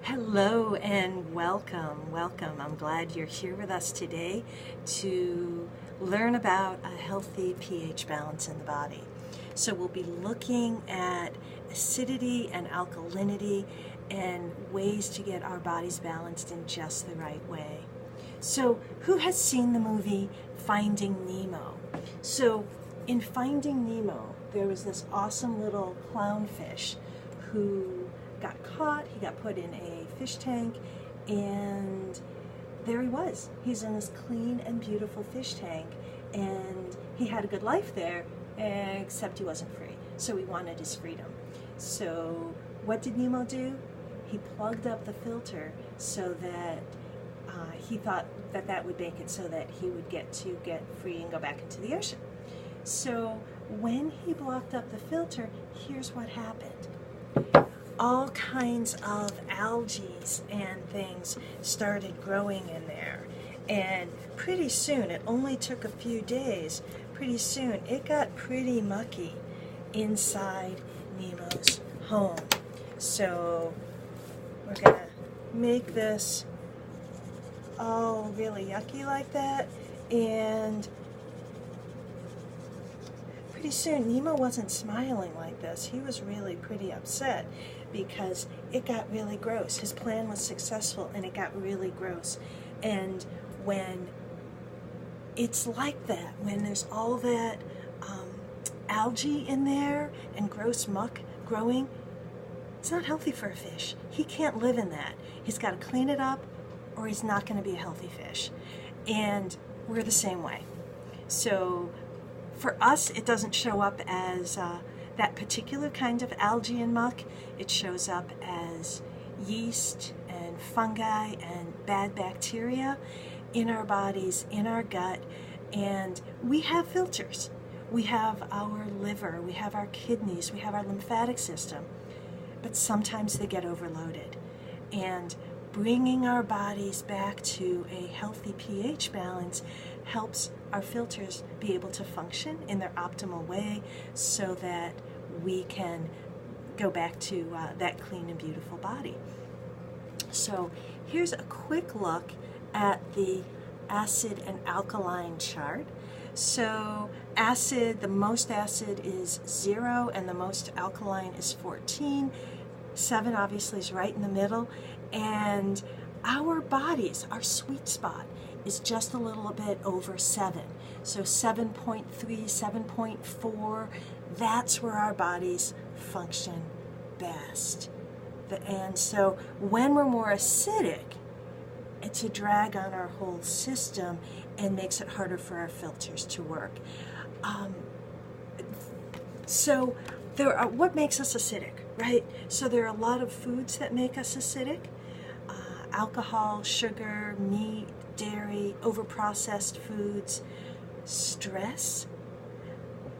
Hello and welcome. I'm glad you're here with us today to learn about a healthy pH balance in the body. So we'll be looking at acidity and alkalinity and ways to get our bodies balanced in just the right way. So who has seen the movie Finding Nemo? So in Finding Nemo, there was this awesome little clownfish who got caught. He got put in a fish tank, and there he was. He's in this clean and beautiful fish tank, and he had a good life there, except he wasn't free. So he wanted his freedom. So what did Nemo do? He plugged up the filter so that he thought that that would make it so that he would get free and go back into the ocean. So when he blocked up the filter, here's what happened. All kinds of algae and things started growing in there. And pretty soon, it only took a few days, pretty soon it got pretty mucky inside Nemo's home. So we're gonna make this all really yucky like that, and pretty soon Nemo wasn't smiling like this. He was really pretty upset because it got really gross. His plan was successful and it got really gross. And when it's like that, when there's all that algae in there and gross muck growing, it's not healthy for a fish. He can't live in that. He's got to clean it up or he's not going to be a healthy fish. And we're the same way. So for us, it doesn't show up as that particular kind of algae and muck. It shows up as yeast and fungi and bad bacteria in our bodies, in our gut, and we have filters. We have our liver, we have our kidneys, we have our lymphatic system, but sometimes they get overloaded. And bringing our bodies back to a healthy pH balance helps our filters be able to function in their optimal way so that we can go back to that clean and beautiful body. So here's a quick look at the acid and alkaline chart. So acid, the most acid is 0 and the most alkaline is 14. 7 obviously is right in the middle, and our bodies, our sweet spot is just a little bit over 7. So 7.3, 7.4, that's where our bodies function best. And so when we're more acidic, it's a drag on our whole system and makes it harder for our filters to work. So what makes us acidic, right? So there are a lot of foods that make us acidic. Alcohol, sugar, meat, dairy, overprocessed foods, stress,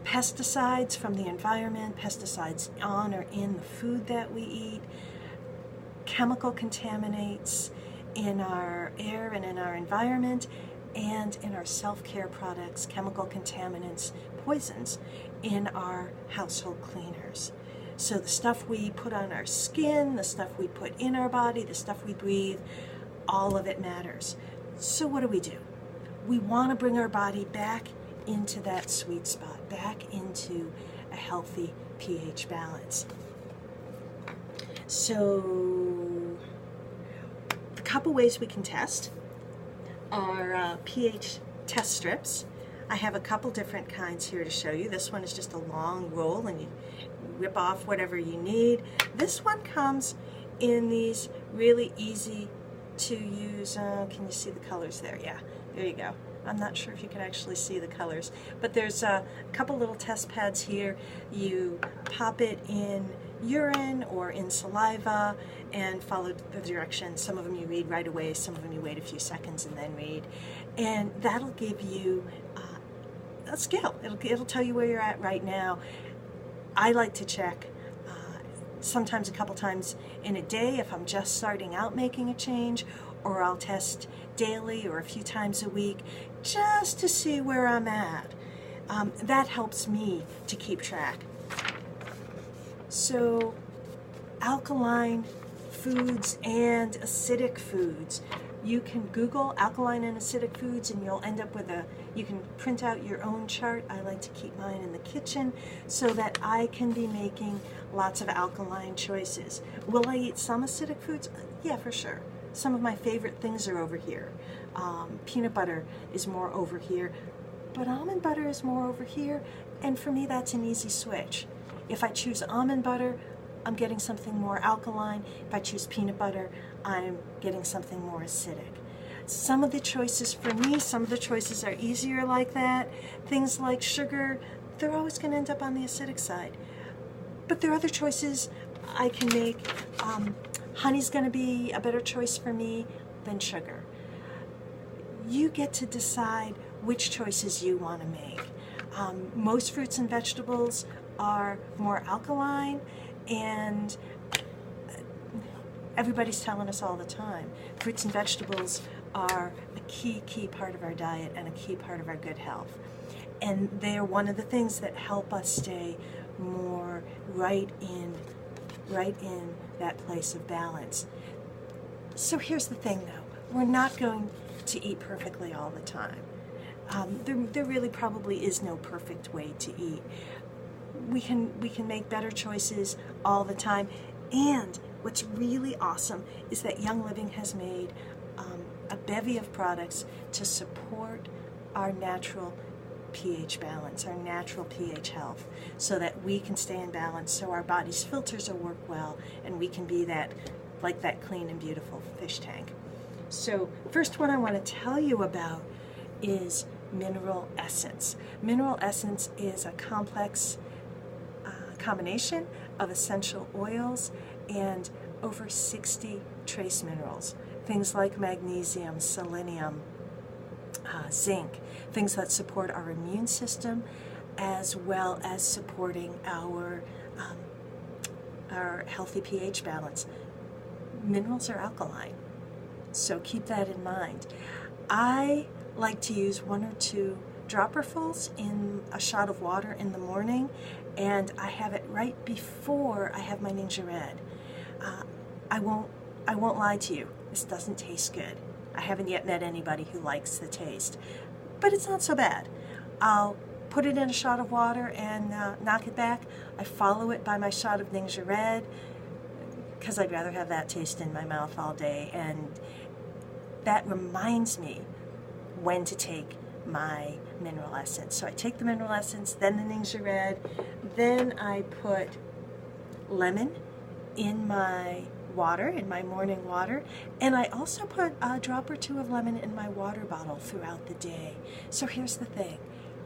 pesticides from the environment, pesticides on or in the food that we eat, chemical contaminants in our air and in our environment, and in our self-care products, chemical contaminants, poisons in our household cleaners. So the stuff we put on our skin, the stuff we put in our body, the stuff we breathe, all of it matters. So what do? We want to bring our body back into that sweet spot, back into a healthy pH balance. So a couple ways we can test are pH test strips. I have a couple different kinds here to show you. This one is just a long roll and you rip off whatever you need. This one comes in these really easy to use, can you see the colors there? Yeah, there you go. I'm not sure if you can actually see the colors, but there's a couple little test pads here. You pop it in urine or in saliva and follow the directions. Some of them you read right away, some of them you wait a few seconds and then read. And that'll give you a scale. It'll tell you where you're at right now. I like to check sometimes a couple times in a day if I'm just starting out making a change, or I'll test daily or a few times a week just to see where I'm at. That helps me to keep track. So alkaline foods and acidic foods. You can Google alkaline and acidic foods and you'll end up with you can print out your own chart. I like to keep mine in the kitchen so that I can be making lots of alkaline choices. Will I eat some acidic foods? Yeah, for sure. Some of my favorite things are over here. Peanut butter is more over here, but almond butter is more over here, and for me that's an easy switch. If I choose almond butter, I'm getting something more alkaline. If I choose peanut butter, I'm getting something more acidic. Some of the choices for me, some of the choices are easier like that. Things like sugar, they're always going to end up on the acidic side. But there are other choices I can make. Honey's going to be a better choice for me than sugar. You get to decide which choices you want to make. Most fruits and vegetables are more alkaline, and everybody's telling us all the time, fruits and vegetables are a key part of our diet and a key part of our good health. And they're one of the things that help us stay more right in that place of balance. So here's the thing though, we're not going to eat perfectly all the time. There really probably is no perfect way to eat. We can make better choices all the time. And what's really awesome is that Young Living has made a bevy of products to support our natural pH balance, our natural pH health, so that we can stay in balance, so our body's filters will work well, and we can be like that clean and beautiful fish tank. So first one I want to tell you about is mineral essence. Mineral essence is a complex combination of essential oils and over 60 trace minerals. Things like magnesium, selenium, zinc, things that support our immune system, as well as supporting our healthy pH balance. Minerals are alkaline, so keep that in mind. I like to use 1 or 2 dropperfuls in a shot of water in the morning, and I have it right before I have my Ninja Red. I won't lie to you, this doesn't taste good. I haven't yet met anybody who likes the taste, but it's not so bad. I'll put it in a shot of water and knock it back. I follow it by my shot of Ninja Red because I'd rather have that taste in my mouth all day, and that reminds me when to take my mineral essence. So I take the mineral essence, then the Ninja Red, then I put lemon in my water, in my morning water, and I also put a drop or 2 of lemon in my water bottle throughout the day. So here's the thing.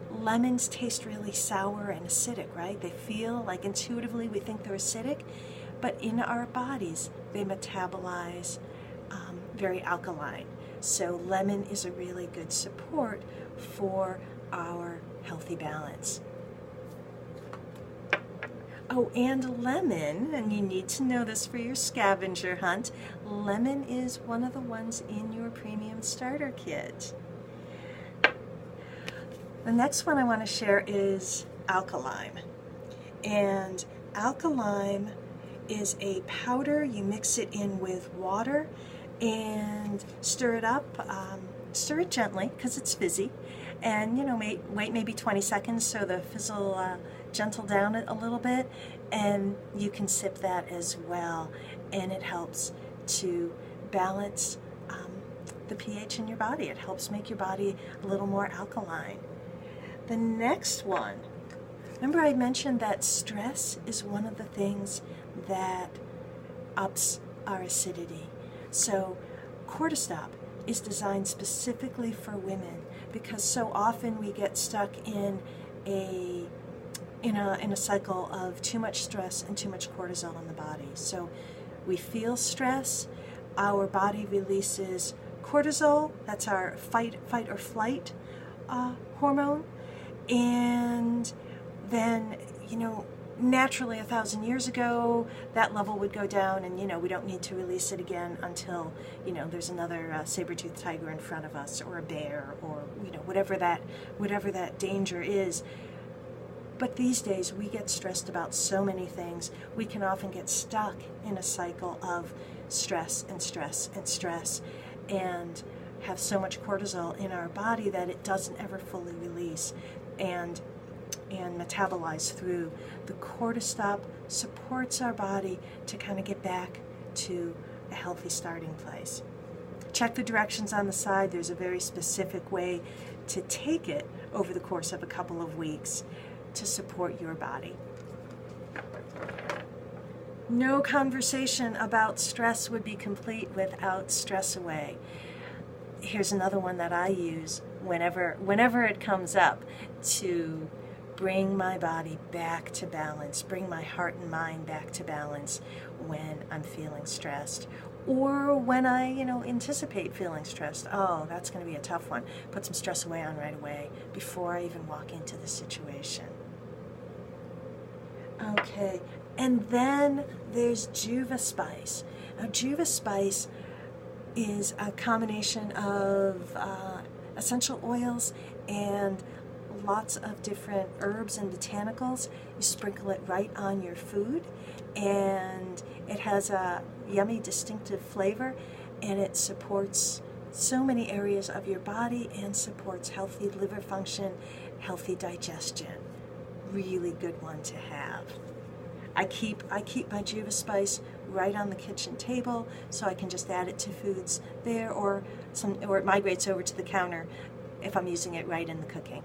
Lemons taste really sour and acidic, right? They feel like intuitively we think they're acidic, but in our bodies they metabolize very alkaline. So lemon is a really good support for our healthy balance. Oh, and lemon, and you need to know this for your scavenger hunt, lemon is one of the ones in your premium starter kit. The next one I want to share is Alkalime. And Alkalime is a powder. You mix it in with water and stir it up. Stir it gently because it's fizzy, and wait maybe 20 seconds so the fizz will gentle down it a little bit, and you can sip that as well, and it helps to balance the pH in your body. It helps make your body a little more alkaline. The next one, remember I mentioned that stress is one of the things that ups our acidity. So Cortistop is designed specifically for women because so often we get stuck in a cycle of too much stress and too much cortisol in the body. So we feel stress, our body releases cortisol, that's our fight or flight hormone, and then naturally 1,000 years ago that level would go down, and we don't need to release it again until there's another saber-toothed tiger in front of us, or a bear, or whatever that danger is. But these days we get stressed about so many things. We can often get stuck in a cycle of stress and stress and stress, and have so much cortisol in our body that it doesn't ever fully release and metabolize through. The cortisol supports our body to kind of get back to a healthy starting place. Check the directions on the side. There's a very specific way to take it over the course of a couple of weeks to support your body. No conversation about stress would be complete without Stress Away. Here's another one that I use whenever it comes up, to bring my body back to balance, bring my heart and mind back to balance when I'm feeling stressed, or when I, anticipate feeling stressed. Oh, that's going to be a tough one. Put some Stress Away on right away before I even walk into the situation. Okay, and then there's Juva Spice. Now, Juva Spice is a combination of essential oils and lots of different herbs and botanicals. You sprinkle it right on your food, and it has a yummy, distinctive flavor, and it supports so many areas of your body and supports healthy liver function, healthy digestion. Really good one to have. I keep my Juva Spice right on the kitchen table, so I can just add it to foods there, or it migrates over to the counter if I'm using it right in the cooking.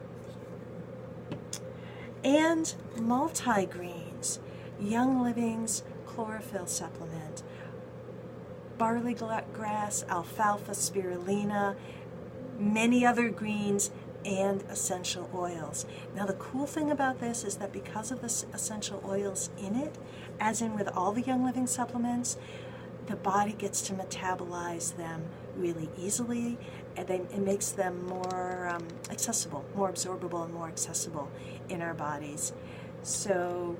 And multi-greens, Young Living's chlorophyll supplement, barley grass, alfalfa, spirulina, many other greens, and essential oils. Now, the cool thing about this is that because of the essential oils in it, as in with all the Young Living supplements, the body gets to metabolize them really easily, and it makes them more accessible, more absorbable, and more accessible in our bodies. So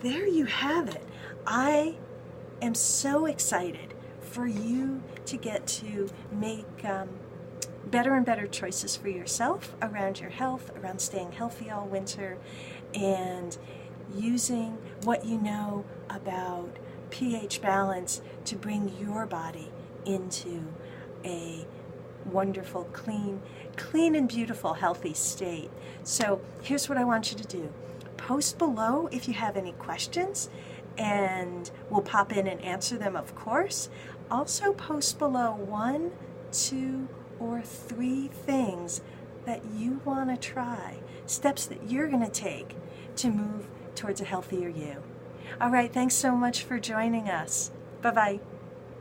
there you have it. I am so excited for you to get to make better and better choices for yourself around your health, around staying healthy all winter, and using what you know about pH balance to bring your body into a wonderful, clean and beautiful, healthy state. So here's what I want you to do. Post below if you have any questions, and we'll pop in and answer them, of course. Also post below 1, 2, or 3 things that you want to try, steps that you're going to take to move towards a healthier you. All right, thanks so much for joining us. Bye-bye.